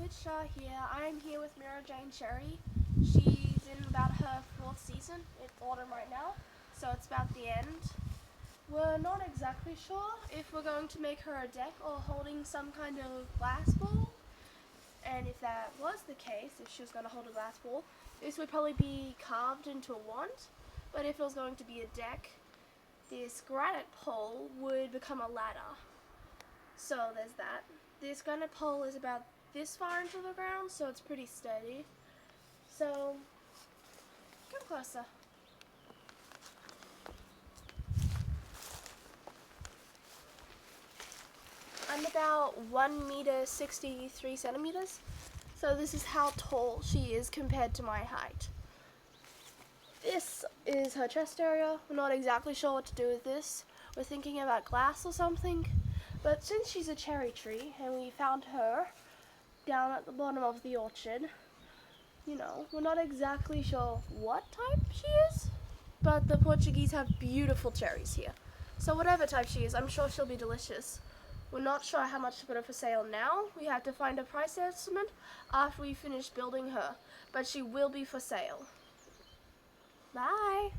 it's Shar here. I'm here with Mirajane Cherry. She's in about her 4th season. It's autumn right now, so it's about the end. We're not exactly sure if we're going to make her a deck or holding some kind of glass ball. And if that was the case, if she was going to hold a glass ball, this would probably be carved into a wand. But if it was going to be a deck, this granite pole would become a ladder. So there's that. This granite pole is about this far into the ground, so it's pretty steady. So, come closer. I'm about 1 meter 63 centimeters. So this is how tall she is compared to my height. This is her chest area. We're not exactly sure what to do with this. We're thinking about glass or something. But since she's a cherry tree and we found her down at the bottom of the orchard, we're not exactly sure what type she is. But the Portuguese have beautiful cherries here. So whatever type she is, I'm sure she'll be delicious. We're not sure how much to put her for sale now. We have to find a price estimate after we finish building her. But she will be for sale. Bye!